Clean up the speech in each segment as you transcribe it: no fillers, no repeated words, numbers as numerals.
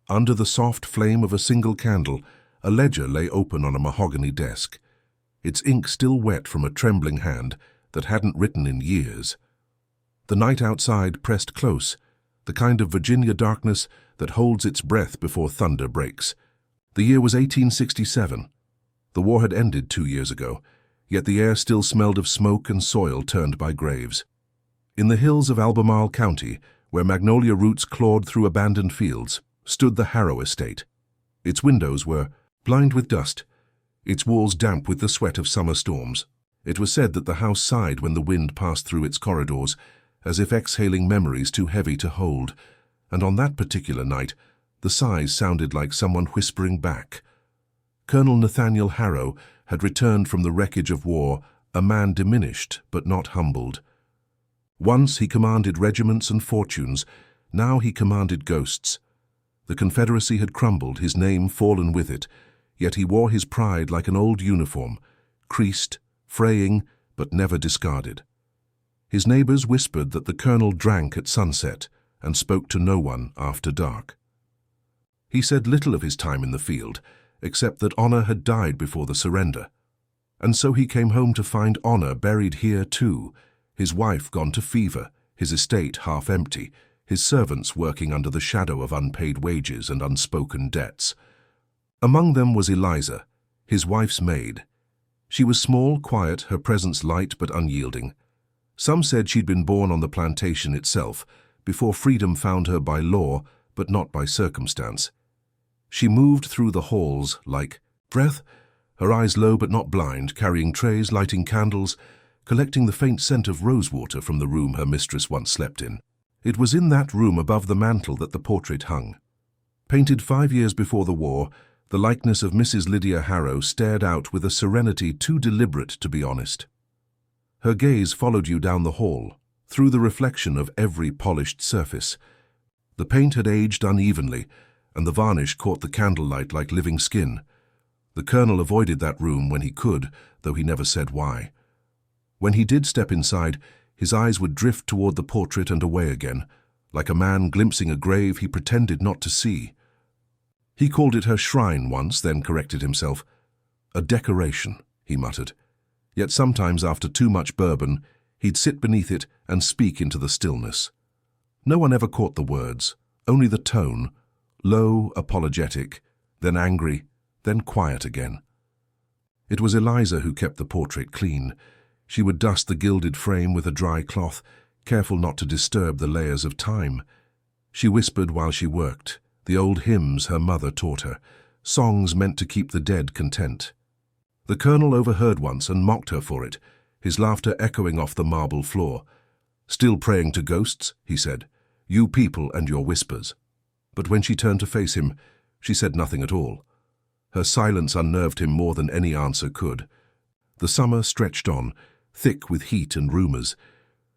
Under the soft flame of a single candle, a ledger lay open on a mahogany desk, its ink still wet from a trembling hand that hadn't written in years. The night outside pressed close, the kind of Virginia darkness that holds its breath before thunder breaks. The year was 1867. The war had ended 2 years ago, yet the air still smelled of smoke and soil turned by graves. In the hills of Albemarle County, where magnolia roots clawed through abandoned fields, stood the Harrow estate. Its windows were blind with dust, its walls damp with the sweat of summer storms. It was said that the house sighed when the wind passed through its corridors, as if exhaling memories too heavy to hold, and on that particular night, the sighs sounded like someone whispering back. Colonel Nathaniel Harrow had returned from the wreckage of war, a man diminished but not humbled. Once he commanded regiments and fortunes, now he commanded ghosts. The Confederacy had crumbled, his name fallen with it, yet he wore his pride like an old uniform, creased, fraying, but never discarded. His neighbors whispered that the colonel drank at sunset and spoke to no one after dark. He said little of his time in the field, except that honor had died before the surrender. And so he came home to find honor buried here too, his wife gone to fever, his estate half empty, his servants working under the shadow of unpaid wages and unspoken debts. Among them was Eliza, his wife's maid. She was small, quiet, her presence light but unyielding. Some said she'd been born on the plantation itself, before freedom found her by law, but not by circumstance. She moved through the halls like breath, her eyes low but not blind, carrying trays, lighting candles, collecting the faint scent of rosewater from the room her mistress once slept in. It was in that room above the mantel that the portrait hung. Painted 5 years before the war, the likeness of Mrs. Lydia Harrow stared out with a serenity too deliberate to be honest. Her gaze followed you down the hall, through the reflection of every polished surface. The paint had aged unevenly, and the varnish caught the candlelight like living skin. The colonel avoided that room when he could, though he never said why. When he did step inside, his eyes would drift toward the portrait and away again, like a man glimpsing a grave he pretended not to see. He called it her shrine once, then corrected himself. A decoration, he muttered. Yet sometimes after too much bourbon, he'd sit beneath it and speak into the stillness. No one ever caught the words, only the tone, low, apologetic, then angry, then quiet again. It was Eliza who kept the portrait clean. She would dust the gilded frame with a dry cloth, careful not to disturb the layers of time. She whispered while she worked, the old hymns her mother taught her, songs meant to keep the dead content. The colonel overheard once and mocked her for it, his laughter echoing off the marble floor. "Still praying to ghosts," he said, "you people and your whispers." But when she turned to face him, she said nothing at all. Her silence unnerved him more than any answer could. The summer stretched on, thick with heat and rumors.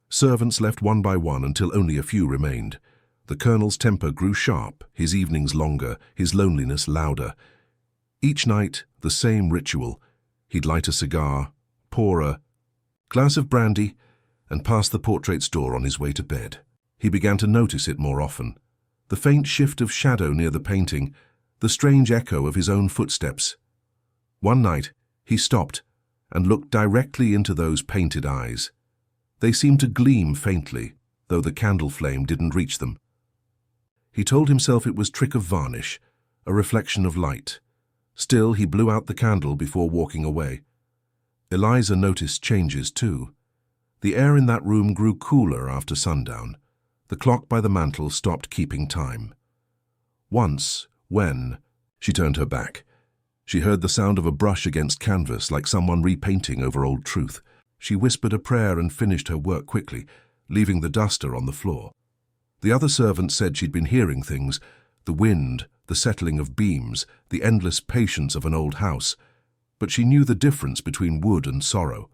Servants left one by one until only a few remained. The colonel's temper grew sharp, his evenings longer, his loneliness louder. Each night, the same ritual. He'd light a cigar, pour a glass of brandy, and pass the portrait's door on his way to bed. He began to notice it more often. The faint shift of shadow near the painting, the strange echo of his own footsteps. One night, he stopped and looked directly into those painted eyes. They seemed to gleam faintly, though the candle flame didn't reach them. He told himself it was trick of varnish, a reflection of light. Still, he blew out the candle before walking away. Eliza noticed changes too. The air in that room grew cooler after sundown. The clock by the mantel stopped keeping time. Once, when she turned her back, she heard the sound of a brush against canvas like someone repainting over old truth. She whispered a prayer and finished her work quickly, leaving the duster on the floor. The other servants said she'd been hearing things, the wind, the settling of beams, the endless patience of an old house, but she knew the difference between wood and sorrow.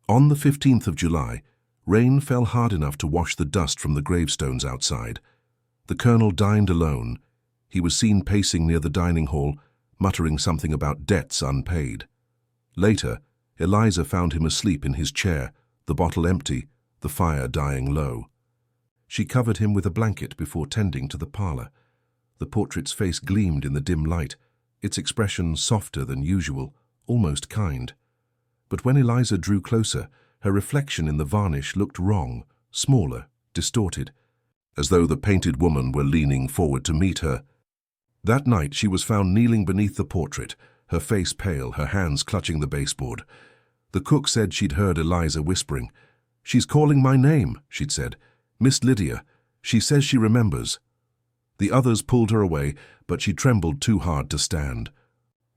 On the 15th of July, rain fell hard enough to wash the dust from the gravestones outside. The colonel dined alone. He was seen pacing near the dining hall, muttering something about debts unpaid. Later, Eliza found him asleep in his chair, the bottle empty, the fire dying low. She covered him with a blanket before tending to the parlor. The portrait's face gleamed in the dim light, its expression softer than usual, almost kind. But when Eliza drew closer, her reflection in the varnish looked wrong, smaller, distorted, as though the painted woman were leaning forward to meet her. That night she was found kneeling beneath the portrait, her face pale, her hands clutching the baseboard. The cook said she'd heard Eliza whispering. "She's calling my name," she'd said. "Miss Lydia. She says she remembers." The others pulled her away, but she trembled too hard to stand.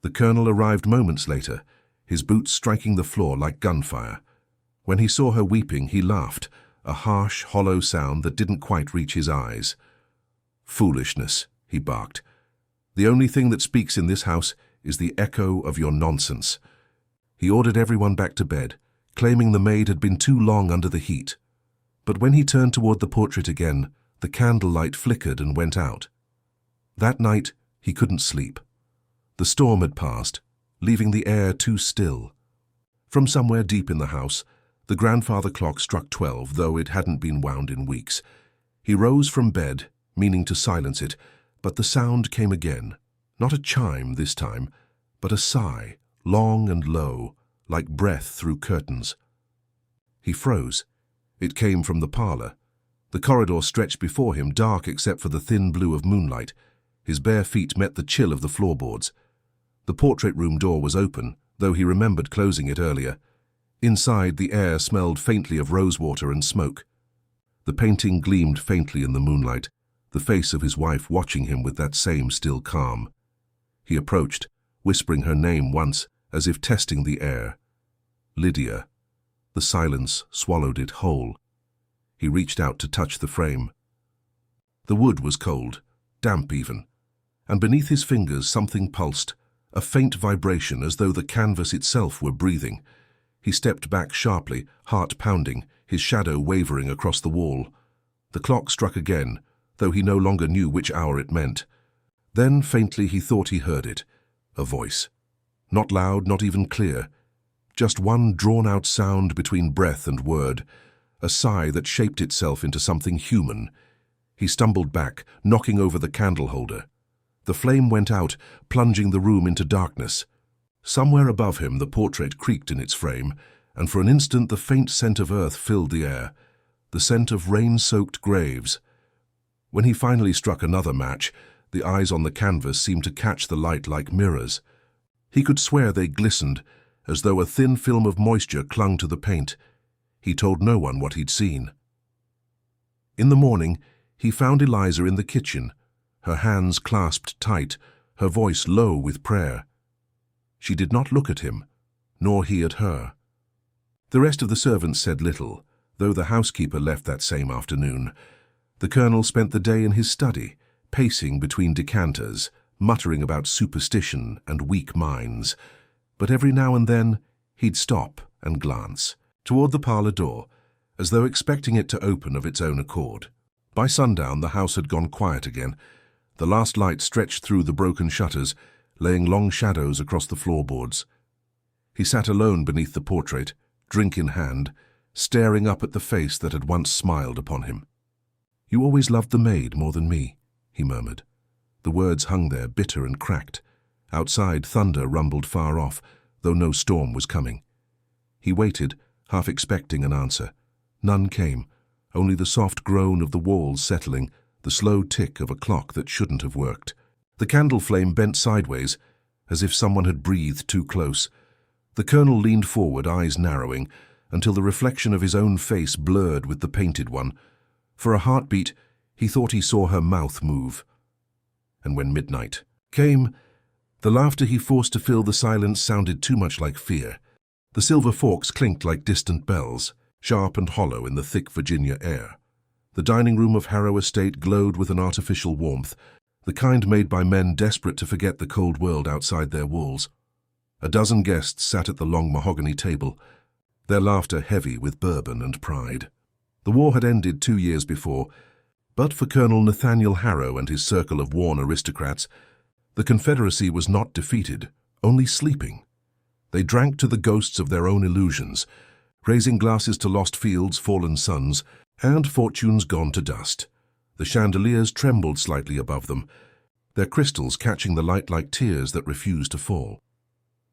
The colonel arrived moments later, his boots striking the floor like gunfire. When he saw her weeping, he laughed, a harsh, hollow sound that didn't quite reach his eyes. "Foolishness," he barked. "The only thing that speaks in this house is the echo of your nonsense." He ordered everyone back to bed, claiming the maid had been too long under the heat. But when he turned toward the portrait again, the candlelight flickered and went out. That night, he couldn't sleep. The storm had passed, leaving the air too still. From somewhere deep in the house, the grandfather clock struck 12, though it hadn't been wound in weeks. He rose from bed, meaning to silence it, but the sound came again. Not a chime this time, but a sigh, long and low, like breath through curtains. He froze. It came from the parlor. The corridor stretched before him, dark except for the thin blue of moonlight. His bare feet met the chill of the floorboards. The portrait room door was open, though he remembered closing it earlier. Inside, the air smelled faintly of rosewater and smoke. The painting gleamed faintly in the moonlight, the face of his wife watching him with that same still calm. He approached, whispering her name once, as if testing the air. "Lydia." The silence swallowed it whole. He reached out to touch the frame. The wood was cold, damp even, and beneath his fingers something pulsed, a faint vibration as though the canvas itself were breathing. He stepped back sharply, heart pounding, his shadow wavering across the wall. The clock struck again, though he no longer knew which hour it meant. Then, faintly, he thought he heard it. A voice. Not loud, not even clear. Just one drawn-out sound between breath and word, a sigh that shaped itself into something human. He stumbled back, knocking over the candle holder. The flame went out, plunging the room into darkness. Somewhere above him the portrait creaked in its frame, and for an instant the faint scent of earth filled the air, the scent of rain-soaked graves. When he finally struck another match, the eyes on the canvas seemed to catch the light like mirrors. He could swear they glistened, as though a thin film of moisture clung to the paint. He told no one what he'd seen. In the morning, he found Eliza in the kitchen, her hands clasped tight, her voice low with prayer. She did not look at him, nor he at her. The rest of the servants said little, though the housekeeper left that same afternoon. The colonel spent the day in his study, pacing between decanters, muttering about superstition and weak minds. But every now and then, he'd stop and glance toward the parlor door, as though expecting it to open of its own accord. By sundown, the house had gone quiet again. The last light stretched through the broken shutters, laying long shadows across the floorboards. He sat alone beneath the portrait, drink in hand, staring up at the face that had once smiled upon him. "You always loved the maid more than me," he murmured. The words hung there, bitter and cracked. Outside, thunder rumbled far off, though no storm was coming. He waited, half expecting an answer. None came, only the soft groan of the walls settling, the slow tick of a clock that shouldn't have worked. The candle flame bent sideways, as if someone had breathed too close. The colonel leaned forward, eyes narrowing, until the reflection of his own face blurred with the painted one. For a heartbeat, he thought he saw her mouth move. And when midnight came, the laughter he forced to fill the silence sounded too much like fear. The silver forks clinked like distant bells, sharp and hollow in the thick Virginia air. The dining room of Harrow Estate glowed with an artificial warmth, the kind made by men desperate to forget the cold world outside their walls. A dozen guests sat at the long mahogany table, their laughter heavy with bourbon and pride. The war had ended 2 years before, but for Colonel Nathaniel Harrow and his circle of worn aristocrats, the Confederacy was not defeated, only sleeping. They drank to the ghosts of their own illusions, raising glasses to lost fields, fallen sons, and fortunes gone to dust. The chandeliers trembled slightly above them, their crystals catching the light like tears that refused to fall.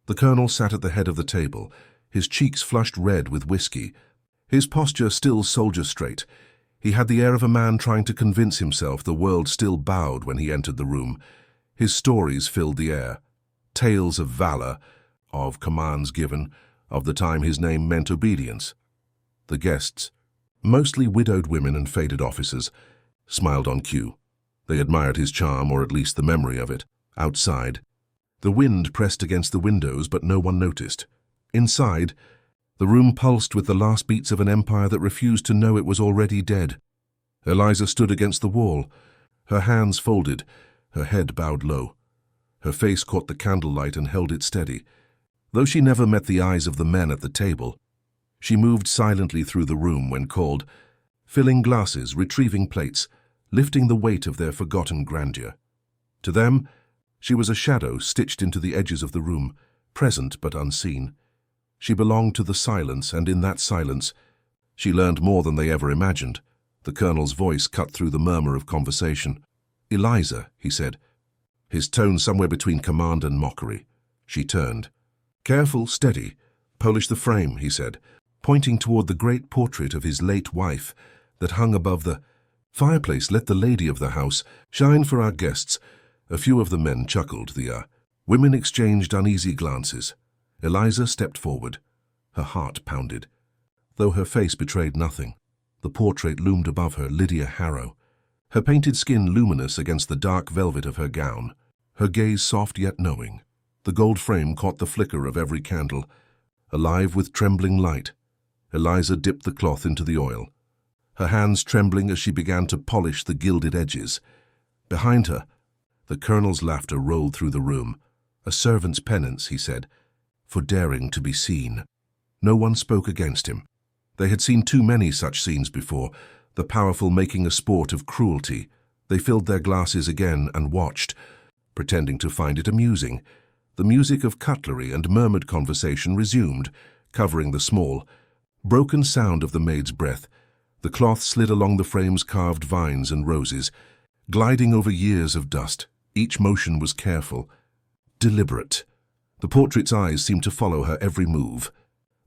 The colonel sat at the head of the table, his cheeks flushed red with whiskey, his posture still soldier-straight. He had the air of a man trying to convince himself the world still bowed when he entered the room. His stories filled the air, tales of valor, of commands given, of the time his name meant obedience. The guests, mostly widowed women and faded officers, smiled on cue. They admired his charm, or at least the memory of it. Outside, the wind pressed against the windows, but no one noticed. Inside, the room pulsed with the last beats of an empire that refused to know it was already dead. Eliza stood against the wall, her hands folded, her head bowed low. Her face caught the candlelight and held it steady. Though she never met the eyes of the men at the table, she moved silently through the room when called, filling glasses, retrieving plates, lifting the weight of their forgotten grandeur. To them, she was a shadow stitched into the edges of the room, present but unseen. She belonged to the silence, and in that silence, she learned more than they ever imagined. The colonel's voice cut through the murmur of conversation. "Eliza," he said, his tone somewhere between command and mockery. She turned. "Careful, steady. Polish the frame," he said, pointing toward the great portrait of his late wife that hung above the fireplace. "Let the lady of the house shine for our guests." A few of the men chuckled. The women exchanged uneasy glances. Eliza stepped forward. Her heart pounded, though her face betrayed nothing. The portrait loomed above her, Lydia Harrow, her painted skin luminous against the dark velvet of her gown, her gaze soft yet knowing. The gold frame caught the flicker of every candle, alive with trembling light. Eliza dipped the cloth into the oil, her hands trembling as she began to polish the gilded edges. Behind her, the colonel's laughter rolled through the room. "A servant's penance," he said, "for daring to be seen." No one spoke against him. They had seen too many such scenes before, the powerful making a sport of cruelty. They filled their glasses again and watched, pretending to find it amusing. The music of cutlery and murmured conversation resumed, covering the small, broken sound of the maid's breath. The cloth slid along the frame's carved vines and roses, gliding over years of dust. Each motion was careful, deliberate. The portrait's eyes seemed to follow her every move,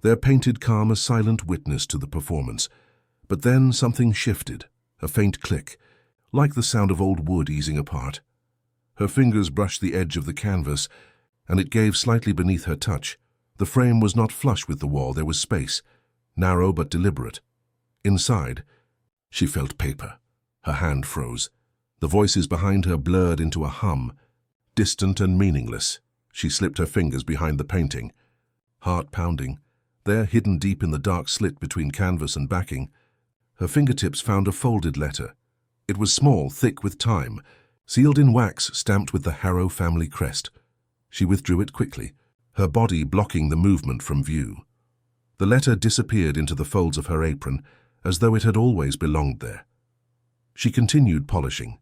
their painted calm a silent witness to the performance. But then something shifted, a faint click, like the sound of old wood easing apart. Her fingers brushed the edge of the canvas, and it gave slightly beneath her touch. The frame was not flush with the wall. There was space, narrow but deliberate. Inside, she felt paper. Her hand froze. The voices behind her blurred into a hum, distant and meaningless. She slipped her fingers behind the painting. Heart pounding, there hidden deep in the dark slit between canvas and backing, her fingertips found a folded letter. It was small, thick with time, sealed in wax, stamped with the Harrow family crest. She withdrew it quickly, her body blocking the movement from view. The letter disappeared into the folds of her apron, as though it had always belonged there. She continued polishing,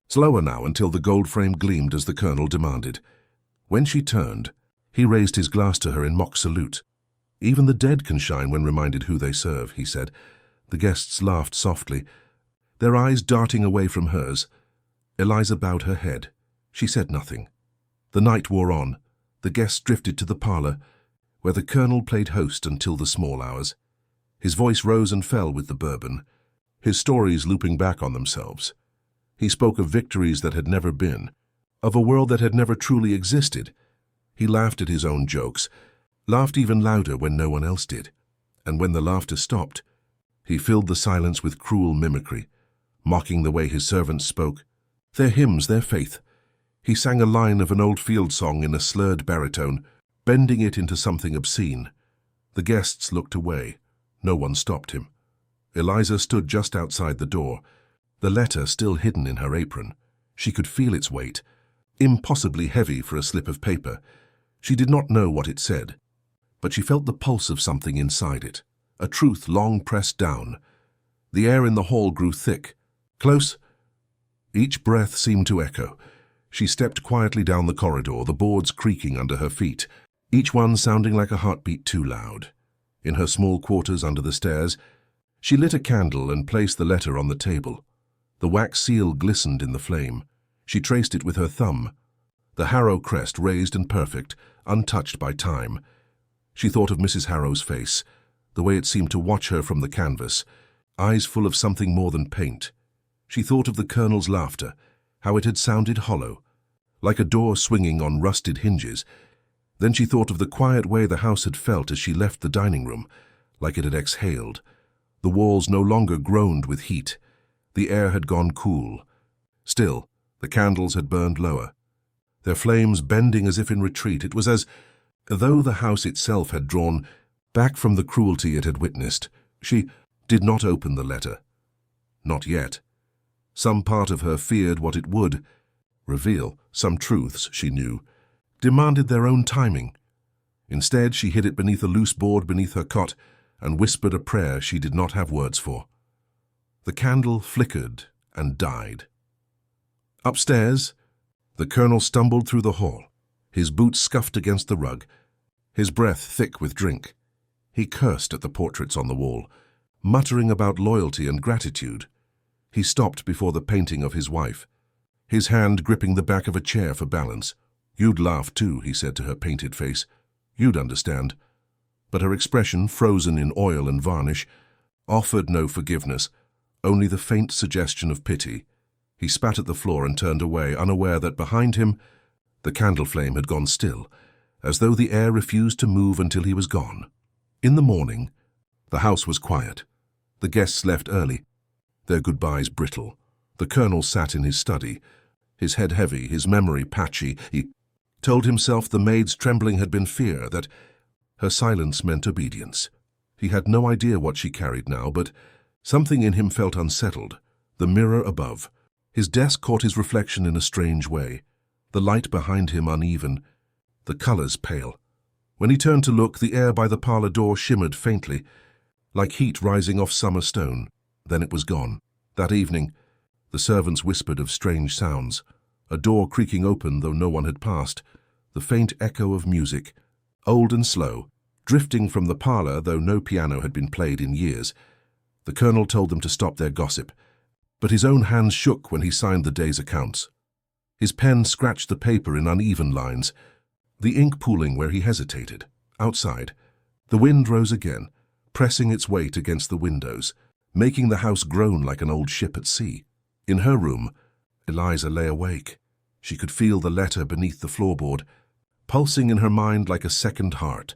slower now until the gold frame gleamed as the colonel demanded. When she turned, he raised his glass to her in mock salute. "Even the dead can shine when reminded who they serve," he said. The guests laughed softly, their eyes darting away from hers. Eliza bowed her head. She said nothing. The night wore on. The guests drifted to the parlor, where the colonel played host until the small hours. His voice rose and fell with the bourbon, his stories looping back on themselves. He spoke of victories that had never been, of a world that had never truly existed. He laughed at his own jokes, laughed even louder when no one else did. And when the laughter stopped, he filled the silence with cruel mimicry, mocking the way his servants spoke, their hymns, their faith. He sang a line of an old field song in a slurred baritone, bending it into something obscene. The guests looked away. No one stopped him. Eliza stood just outside the door, the letter still hidden in her apron. She could feel its weight, impossibly heavy for a slip of paper. She did not know what it said, but she felt the pulse of something inside it, a truth long pressed down. The air in the hall grew thick, close. Each breath seemed to echo. She stepped quietly down the corridor, the boards creaking under her feet, each one sounding like a heartbeat too loud. In her small quarters under the stairs, she lit a candle and placed the letter on the table. The wax seal glistened in the flame. She traced it with her thumb. The Harrow crest raised and perfect, untouched by time. She thought of Mrs. Harrow's face, the way it seemed to watch her from the canvas, eyes full of something more than paint. She thought of the Colonel's laughter, how it had sounded hollow, like a door swinging on rusted hinges. Then she thought of the quiet way the house had felt as she left the dining room, like it had exhaled. The walls no longer groaned with heat. The air had gone cool. Still, the candles had burned lower, their flames bending as if in retreat. It was as though the house itself had drawn back from the cruelty it had witnessed. She did not open the letter. Not yet. Some part of her feared what it would reveal. Some truths, she knew, demanded their own timing. Instead, she hid it beneath a loose board beneath her cot and whispered a prayer she did not have words for. The candle flickered and died. Upstairs, the Colonel stumbled through the hall, his boots scuffed against the rug, his breath thick with drink. He cursed at the portraits on the wall, muttering about loyalty and gratitude. He stopped before the painting of his wife, his hand gripping the back of a chair for balance. "You'd laugh too," he said to her painted face. "You'd understand." But her expression, frozen in oil and varnish, offered no forgiveness, only the faint suggestion of pity. He spat at the floor and turned away, unaware that behind him the candle flame had gone still, as though the air refused to move until he was gone. In the morning, the house was quiet. The guests left early, their goodbyes brittle. The Colonel sat in his study, his head heavy, his memory patchy. He told himself the maid's trembling had been fear, that her silence meant obedience. He had no idea what she carried now, but something in him felt unsettled. The mirror above. His desk caught his reflection in a strange way, the light behind him uneven, the colors pale. When he turned to look, the air by the parlor door shimmered faintly, like heat rising off summer stone. Then it was gone. That evening, the servants whispered of strange sounds, a door creaking open though no one had passed, the faint echo of music, old and slow, drifting from the parlor though no piano had been played in years. The Colonel told them to stop their gossip, but his own hands shook when he signed the day's accounts. His pen scratched the paper in uneven lines, the ink pooling where he hesitated. Outside, the wind rose again, pressing its weight against the windows, making the house groan like an old ship at sea. In her room, Eliza lay awake. She could feel the letter beneath the floorboard, pulsing in her mind like a second heart.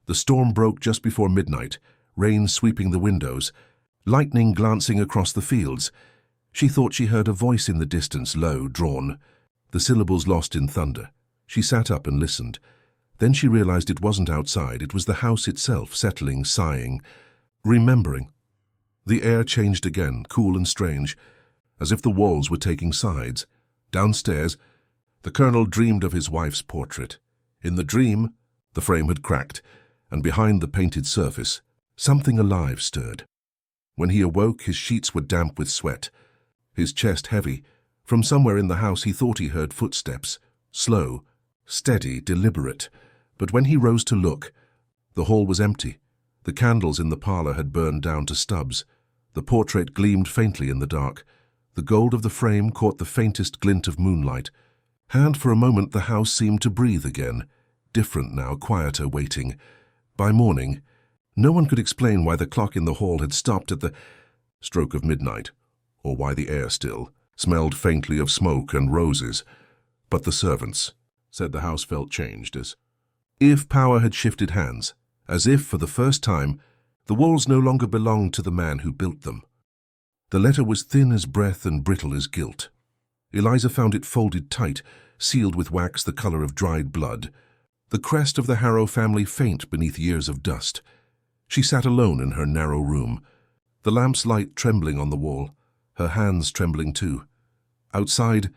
The storm broke just before midnight, rain sweeping the windows, lightning glancing across the fields. She thought she heard a voice in the distance, low, drawn, the syllables lost in thunder. She sat up and listened. Then she realized it wasn't outside, it was the house itself, settling, sighing, remembering. The air changed again, cool and strange, as if the walls were taking sides. Downstairs, the Colonel dreamed of his wife's portrait. In the dream, the frame had cracked, and behind the painted surface, something alive stirred. When he awoke, his sheets were damp with sweat, his chest heavy. From somewhere in the house he thought he heard footsteps, slow, steady, deliberate. But when he rose to look, the hall was empty. The candles in the parlor had burned down to stubs. The portrait gleamed faintly in the dark. The gold of the frame caught the faintest glint of moonlight. And for a moment the house seemed to breathe again, different now, quieter, waiting. By morning, no one could explain why the clock in the hall had stopped at the stroke of midnight, or why the air still smelled faintly of smoke and roses. But the servants said the house felt changed, as if power had shifted hands, as if, for the first time, the walls no longer belonged to the man who built them. The letter was thin as breath and brittle as guilt. Eliza found it folded tight, sealed with wax the color of dried blood, the crest of the Harrow family faint beneath years of dust. She sat alone in her narrow room, the lamp's light trembling on the wall, her hands trembling too. Outside,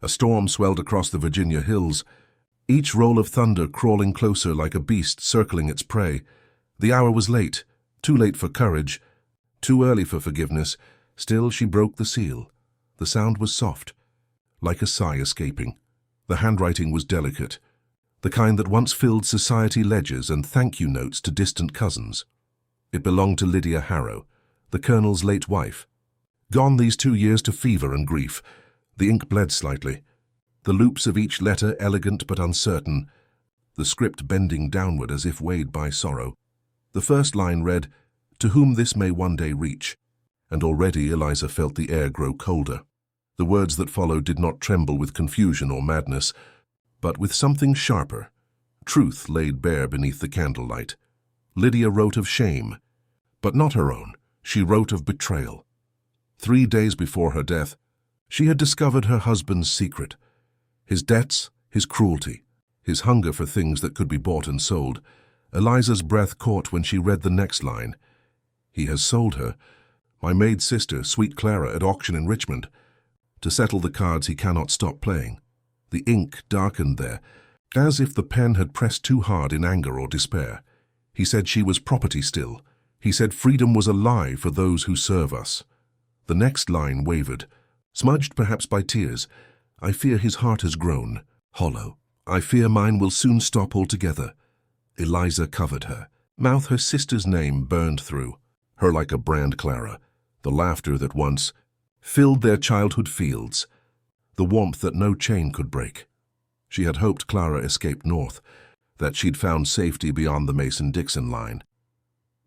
a storm swelled across the Virginia hills, each roll of thunder crawling closer like a beast circling its prey. The hour was late, too late for courage, too early for forgiveness. Still she broke the seal. The sound was soft, like a sigh escaping. The handwriting was delicate, the kind that once filled society ledgers and thank-you notes to distant cousins. It belonged to Lydia Harrow, the Colonel's late wife. Gone these 2 years to fever and grief, The ink bled slightly, the loops of each letter elegant but uncertain, the script bending downward as if weighed by sorrow. The first line read, "To whom this may one day reach," and already Eliza felt the air grow colder. The words that followed did not tremble with confusion or madness, but with something sharper. Truth laid bare beneath the candlelight. Lydia wrote of shame, but not her own. She wrote of betrayal. 3 days before her death, she had discovered her husband's secret. His debts, his cruelty, his hunger for things that could be bought and sold. Eliza's breath caught when she read the next line. "He has sold her, my maid sister, sweet Clara, at auction in Richmond, to settle the cards he cannot stop playing." The ink darkened there, as if the pen had pressed too hard in anger or despair. He said she was property still. He said freedom was a lie for those who serve us. The next line wavered, smudged perhaps by tears. "I fear his heart has grown hollow. I fear mine will soon stop altogether." Eliza covered her mouth. Her sister's name burned through her like a brand. Clara, the laughter that once filled their childhood fields, the warmth that no chain could break. She had hoped Clara escaped north, that she'd found safety beyond the Mason-Dixon line.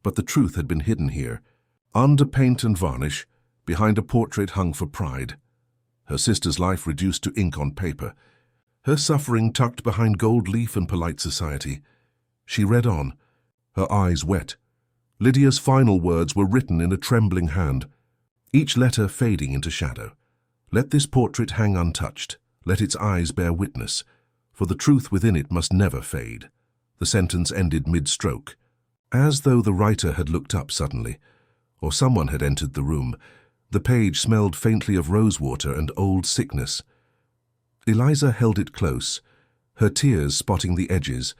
But the truth had been hidden here, under paint and varnish, behind a portrait hung for pride. Her sister's life reduced to ink on paper, her suffering tucked behind gold leaf and polite society. She read on, her eyes wet. Lydia's final words were written in a trembling hand, each letter fading into shadow. "Let this portrait hang untouched. Let its eyes bear witness, for the truth within it must never fade." The sentence ended mid-stroke, as though the writer had looked up suddenly, or someone had entered the room. The page smelled faintly of rosewater and old sickness. Eliza held it close, her tears spotting the edges,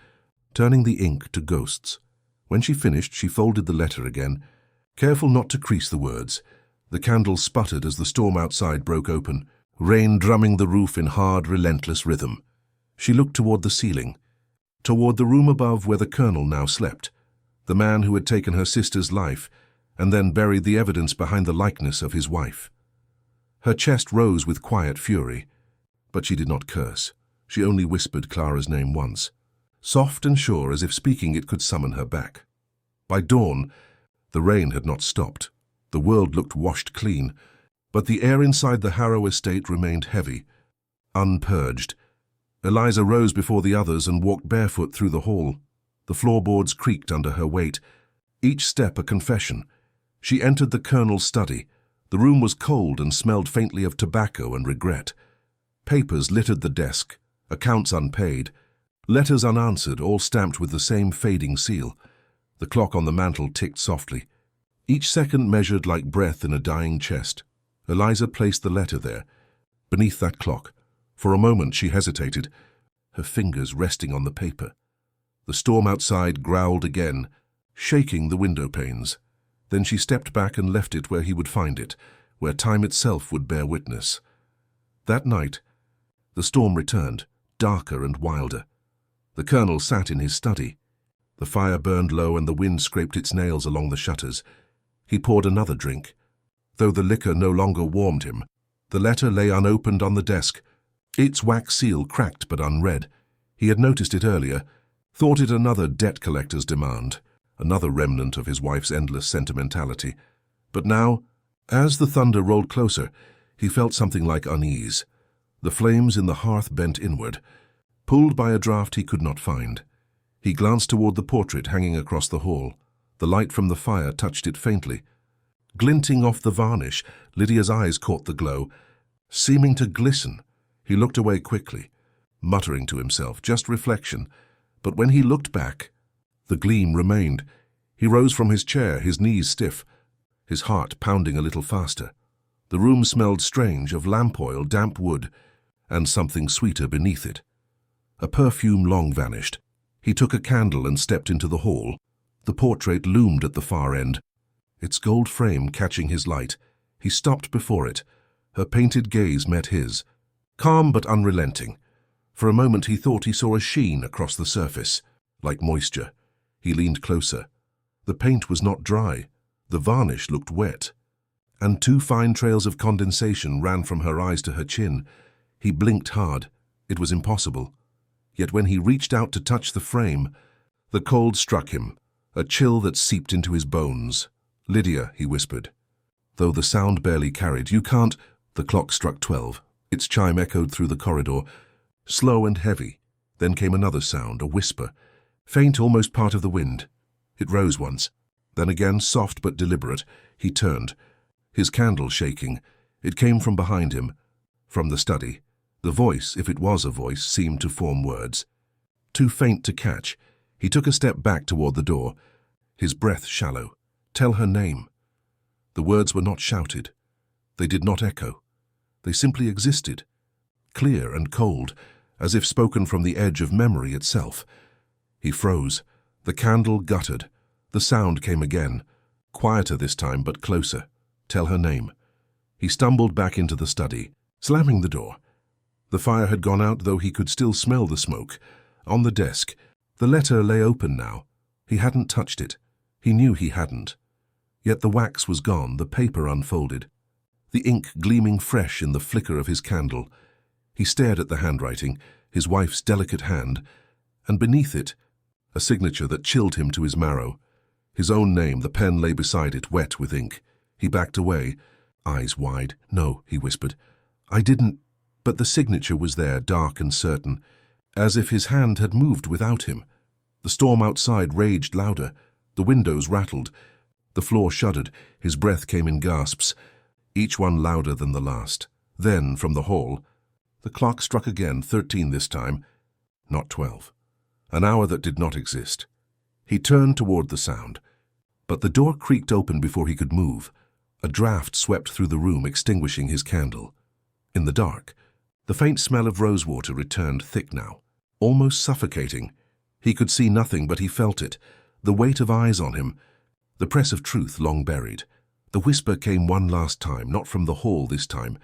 turning the ink to ghosts. When she finished, she folded the letter again, careful not to crease the words. The candle sputtered as the storm outside broke open, rain drumming the roof in hard, relentless rhythm. She looked toward the ceiling, toward the room above where the colonel now slept, the man who had taken her sister's life and then buried the evidence behind the likeness of his wife. Her chest rose with quiet fury, but she did not curse. She only whispered Clara's name once, soft and sure as if speaking it could summon her back. By dawn, the rain had not stopped. The world looked washed clean, but the air inside the Harrow estate remained heavy, unpurged. Eliza rose before the others and walked barefoot through the hall. The floorboards creaked under her weight, each step a confession. She entered the colonel's study. The room was cold and smelled faintly of tobacco and regret. Papers littered the desk, accounts unpaid, letters unanswered, all stamped with the same fading seal. The clock on the mantel ticked softly, each second measured like breath in a dying chest. Eliza placed the letter there, beneath that clock. For a moment she hesitated, her fingers resting on the paper. The storm outside growled again, shaking the window panes. Then she stepped back and left it where he would find it, where time itself would bear witness. That night, the storm returned, darker and wilder. The colonel sat in his study. The fire burned low and the wind scraped its nails along the shutters. He poured another drink. Though the liquor no longer warmed him, the letter lay unopened on the desk, its wax seal cracked but unread. He had noticed it earlier, thought it another debt collector's demand, another remnant of his wife's endless sentimentality. But now, as the thunder rolled closer, he felt something like unease. The flames in the hearth bent inward, pulled by a draught he could not find. He glanced toward the portrait hanging across the hall. The light from the fire touched it faintly. Glinting off the varnish, Lydia's eyes caught the glow, seeming to glisten. He looked away quickly, muttering to himself, just reflection. But when he looked back, the gleam remained. He rose from his chair, his knees stiff, his heart pounding a little faster. The room smelled strange, of lamp oil, damp wood, and something sweeter beneath it. A perfume long vanished. He took a candle and stepped into the hall. The portrait loomed at the far end, its gold frame catching his light. He stopped before it. Her painted gaze met his, calm but unrelenting. For a moment he thought he saw a sheen across the surface, like moisture. He leaned closer. The paint was not dry. The varnish looked wet. and 2 fine trails of condensation ran from her eyes to her chin. He blinked hard. It was impossible. Yet when he reached out to touch the frame, the cold struck him, a chill that seeped into his bones. "Lydia," he whispered, though the sound barely carried. "You can't—" The clock struck 12. Its chime echoed through the corridor, slow and heavy. Then came another sound, a whisper, faint, almost part of the wind. It rose once, then again, soft but deliberate. He turned, his candle shaking. It came from behind him, from the study. The voice, if it was a voice, seemed to form words. Too faint to catch, he took a step back toward the door, his breath shallow. "Tell her name." The words were not shouted. They did not echo. They simply existed, clear and cold, as if spoken from the edge of memory itself. He froze. The candle guttered. The sound came again, quieter this time, but closer. "Tell her name." He stumbled back into the study, slamming the door. The fire had gone out, though he could still smell the smoke. On the desk, the letter lay open now. He hadn't touched it. He knew he hadn't. Yet the wax was gone, the paper unfolded, the ink gleaming fresh in the flicker of his candle. He stared at the handwriting, his wife's delicate hand, and beneath it, a signature that chilled him to his marrow. His own name, the pen lay beside it, wet with ink. He backed away, eyes wide. "No," he whispered. "I didn't—" But the signature was there, dark and certain, as if his hand had moved without him. The storm outside raged louder. The windows rattled. The floor shuddered. His breath came in gasps, each one louder than the last. Then, from the hall, the clock struck again, 13 this time, not 12. An hour that did not exist. He turned toward the sound, but the door creaked open before he could move. A draught swept through the room, extinguishing his candle. In the dark, the faint smell of rosewater returned, thick now, almost suffocating. He could see nothing, but he felt it, the weight of eyes on him, the press of truth long buried. The whisper came one last time, not from the hall this time,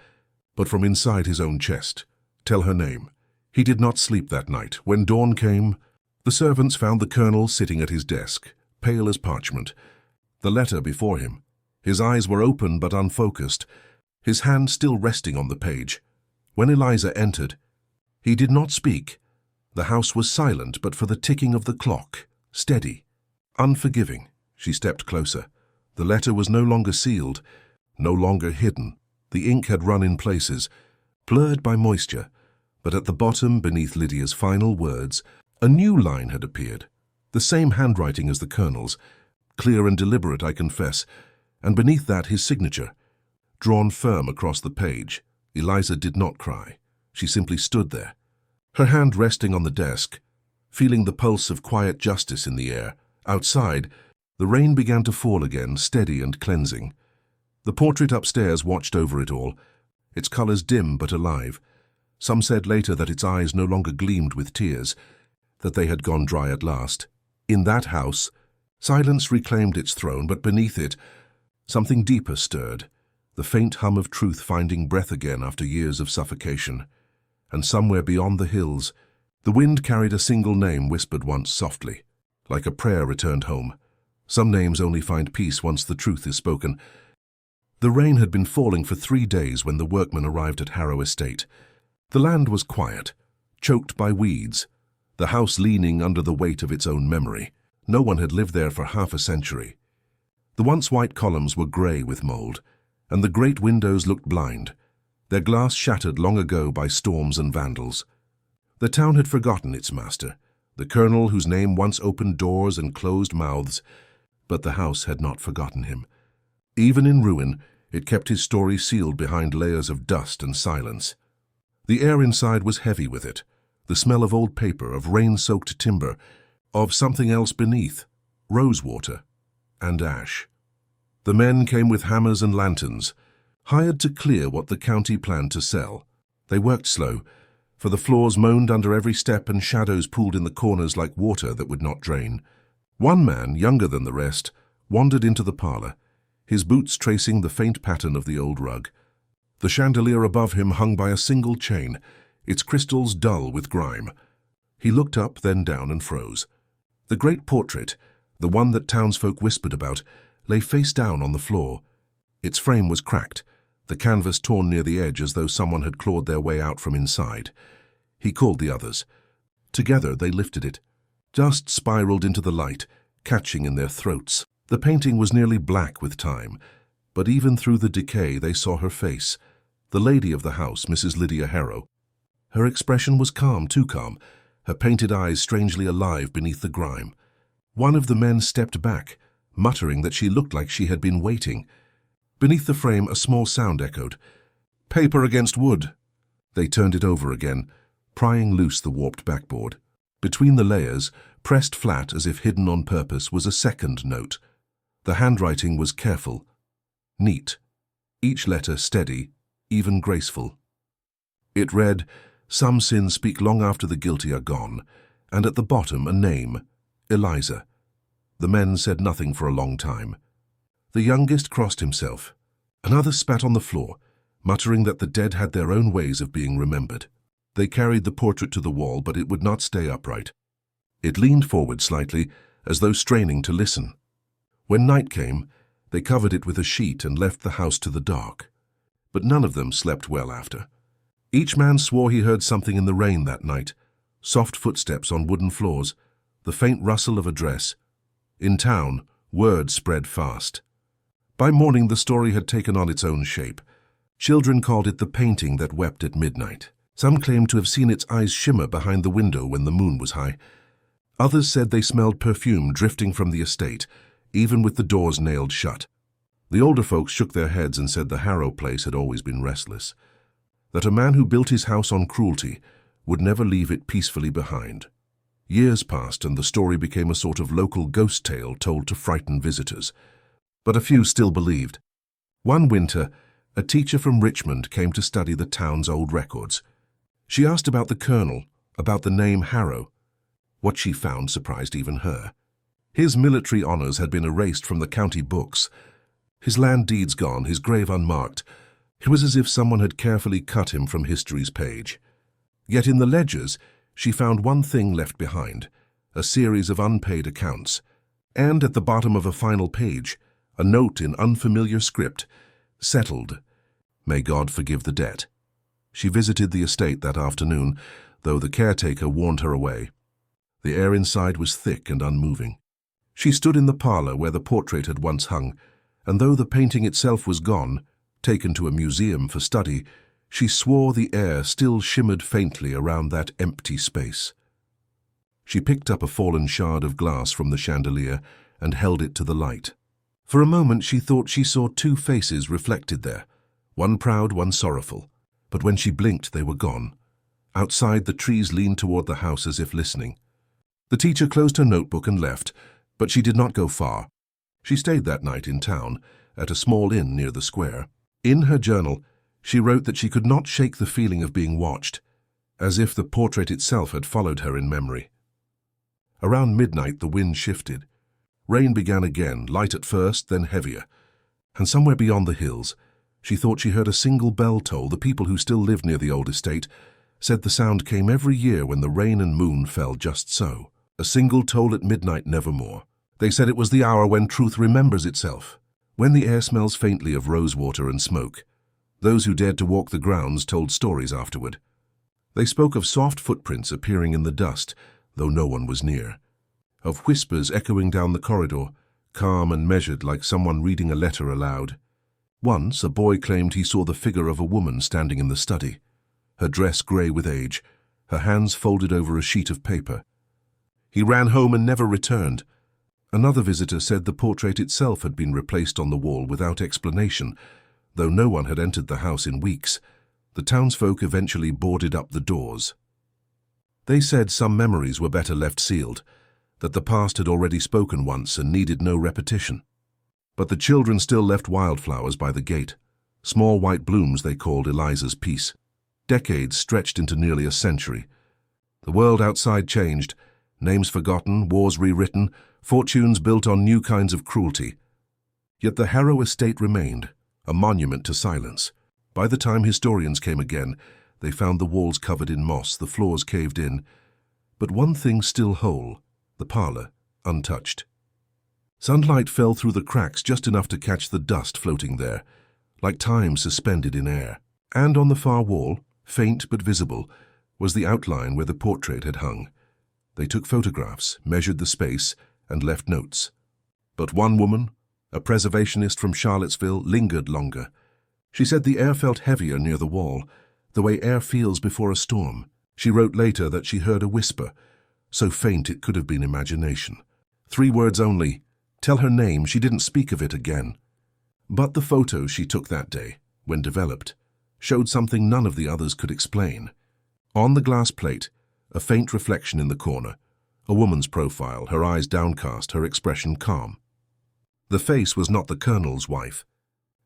but from inside his own chest. "Tell her name." He did not sleep that night. When dawn came, the servants found the colonel sitting at his desk, pale as parchment, the letter before him. His eyes were open but unfocused, his hand still resting on the page. When Eliza entered, he did not speak. The house was silent but for the ticking of the clock, steady, unforgiving. She stepped closer. The letter was no longer sealed, no longer hidden. The ink had run in places, blurred by moisture, but at the bottom, beneath Lydia's final words, a new line had appeared, the same handwriting as the colonel's, clear and deliberate, I confess, and beneath that his signature, drawn firm across the page. Eliza did not cry. She simply stood there, her hand resting on the desk, feeling the pulse of quiet justice in the air. Outside, the rain began to fall again, steady and cleansing. The portrait upstairs watched over it all, its colors dim but alive. Some said later that its eyes no longer gleamed with tears, that they had gone dry at last. In that house, silence reclaimed its throne, but beneath it, something deeper stirred, the faint hum of truth finding breath again after years of suffocation. And somewhere beyond the hills, the wind carried a single name whispered once softly, like a prayer returned home. Some names only find peace once the truth is spoken. The rain had been falling for 3 days when the workmen arrived at Harrow Estate. The land was quiet, choked by weeds, the house leaning under the weight of its own memory. No one had lived there for half a century. The once white columns were grey with mould, and the great windows looked blind, their glass shattered long ago by storms and vandals. The town had forgotten its master, the colonel whose name once opened doors and closed mouths, but the house had not forgotten him. Even in ruin, it kept his story sealed behind layers of dust and silence. The air inside was heavy with it, the smell of old paper, of rain-soaked timber, of something else beneath, rosewater and ash. The men came with hammers and lanterns, hired to clear what the county planned to sell. They worked slow, for the floors moaned under every step and shadows pooled in the corners like water that would not drain. One man, younger than the rest, wandered into the parlor, his boots tracing the faint pattern of the old rug. The chandelier above him hung by a single chain, its crystals dull with grime. He looked up, then down, and froze. The great portrait, the one that townsfolk whispered about, lay face down on the floor, Its frame was cracked, the canvas torn near the edge as though someone had clawed their way out from inside. He called the others. Together they lifted it, just spiraled into the light, catching in their throats. The painting was nearly black with time, but even through the decay they saw her face, the lady of the house, Mrs. Lydia Harrow. Her expression was calm, too calm, her painted eyes strangely alive beneath the grime. One of the men stepped back, muttering that she looked like she had been waiting. Beneath the frame a small sound echoed. "Paper against wood." They turned it over again, prying loose the warped backboard. Between the layers, pressed flat as if hidden on purpose, was a second note. The handwriting was careful, neat, each letter steady, even graceful. It read, "Some sins speak long after the guilty are gone," and at the bottom a name, Eliza. The men said nothing for a long time. The youngest crossed himself. Another spat on the floor, muttering that the dead had their own ways of being remembered. They carried the portrait to the wall, but it would not stay upright. It leaned forward slightly, as though straining to listen. When night came, they covered it with a sheet and left the house to the dark. But none of them slept well after. Each man swore he heard something in the rain that night, soft footsteps on wooden floors, the faint rustle of a dress. In town, word spread fast. By morning the story had taken on its own shape. Children called it the painting that wept at midnight. Some claimed to have seen its eyes shimmer behind the window when the moon was high. Others said they smelled perfume drifting from the estate, even with the doors nailed shut. The older folks shook their heads and said the Harrow place had always been restless, that a man who built his house on cruelty would never leave it peacefully behind. Years passed and the story became a sort of local ghost tale told to frighten visitors. But a few still believed. One winter, a teacher from Richmond came to study the town's old records. She asked about the colonel, about the name Harrow. What she found surprised even her. His military honors had been erased from the county books. His land deeds gone, his grave unmarked. It was as if someone had carefully cut him from history's page. Yet in the ledgers, she found one thing left behind, a series of unpaid accounts. And at the bottom of a final page, a note in unfamiliar script, settled, "May God forgive the debt." She visited the estate that afternoon, though the caretaker warned her away. The air inside was thick and unmoving. She stood in the parlor where the portrait had once hung, and though the painting itself was gone, taken to a museum for study, she swore the air still shimmered faintly around that empty space. She picked up a fallen shard of glass from the chandelier and held it to the light. For a moment she thought she saw two faces reflected there, one proud, one sorrowful. But when she blinked, they were gone. Outside, the trees leaned toward the house as if listening. The teacher closed her notebook and left, but she did not go far. She stayed that night in town, at a small inn near the square. In her journal, she wrote that she could not shake the feeling of being watched, as if the portrait itself had followed her in memory. Around midnight, the wind shifted. Rain began again, light at first, then heavier. And somewhere beyond the hills, she thought she heard a single bell toll. The people who still lived near the old estate said the sound came every year when the rain and moon fell just so. A single toll at midnight, nevermore. They said it was the hour when truth remembers itself, when the air smells faintly of rosewater and smoke. Those who dared to walk the grounds told stories afterward. They spoke of soft footprints appearing in the dust, though no one was near. Of whispers echoing down the corridor, calm and measured like someone reading a letter aloud. Once, a boy claimed he saw the figure of a woman standing in the study, her dress grey with age, her hands folded over a sheet of paper. He ran home and never returned. Another visitor said the portrait itself had been replaced on the wall without explanation, though no one had entered the house in weeks. The townsfolk eventually boarded up the doors. They said some memories were better left sealed, that the past had already spoken once and needed no repetition. But the children still left wildflowers by the gate, small white blooms they called Eliza's peace. Decades stretched into nearly a century. The world outside changed, names forgotten, wars rewritten, fortunes built on new kinds of cruelty. Yet the Harrow estate remained, a monument to silence. By the time historians came again, they found the walls covered in moss, the floors caved in, but one thing still whole, the parlor, untouched. Sunlight fell through the cracks just enough to catch the dust floating there, like time suspended in air. And on the far wall, faint but visible, was the outline where the portrait had hung. They took photographs, measured the space, and left notes. But one woman, a preservationist from Charlottesville, lingered longer. She said the air felt heavier near the wall, the way air feels before a storm. She wrote later that she heard a whisper, so faint it could have been imagination. 3 words only. Tell her name. She didn't speak of it again. But the photo she took that day, when developed, showed something none of the others could explain. On the glass plate, a faint reflection in the corner, a woman's profile, her eyes downcast, her expression calm. The face was not the Colonel's wife,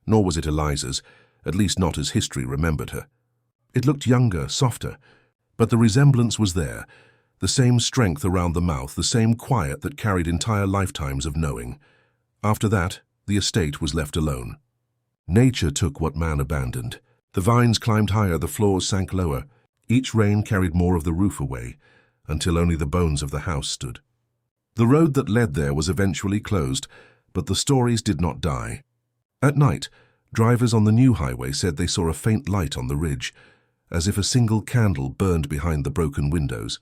nor was it Eliza's, at least not as history remembered her. It looked younger, softer, but the resemblance was there, the same strength around the mouth, the same quiet that carried entire lifetimes of knowing. After that, the estate was left alone. Nature took what man abandoned. The vines climbed higher, the floors sank lower. Each rain carried more of the roof away, until only the bones of the house stood. The road that led there was eventually closed, but the stories did not die. At night, drivers on the new highway said they saw a faint light on the ridge, as if a single candle burned behind the broken windows.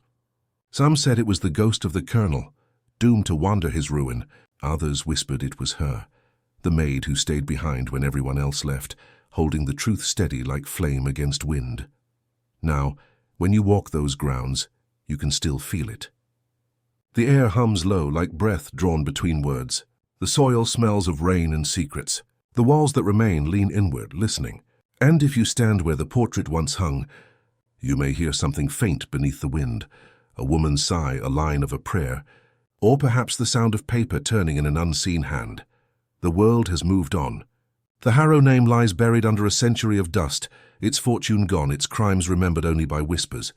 Some said it was the ghost of the Colonel, doomed to wander his ruin. Others whispered it was her, the maid who stayed behind when everyone else left, holding the truth steady like flame against wind. Now, when you walk those grounds, you can still feel it. The air hums low like breath drawn between words. The soil smells of rain and secrets. The walls that remain lean inward, listening. And if you stand where the portrait once hung, you may hear something faint beneath the wind, a woman's sigh, a line of a prayer, or perhaps the sound of paper turning in an unseen hand. The world has moved on. The Harrow name lies buried under a century of dust, its fortune gone, its crimes remembered only by whispers.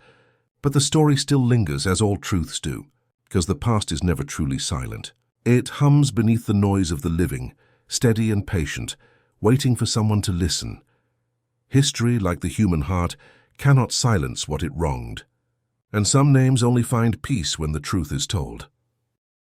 But the story still lingers, as all truths do, because the past is never truly silent. It hums beneath the noise of the living, steady and patient, waiting for someone to listen. History, like the human heart, cannot silence what it wronged. And some names only find peace when the truth is told.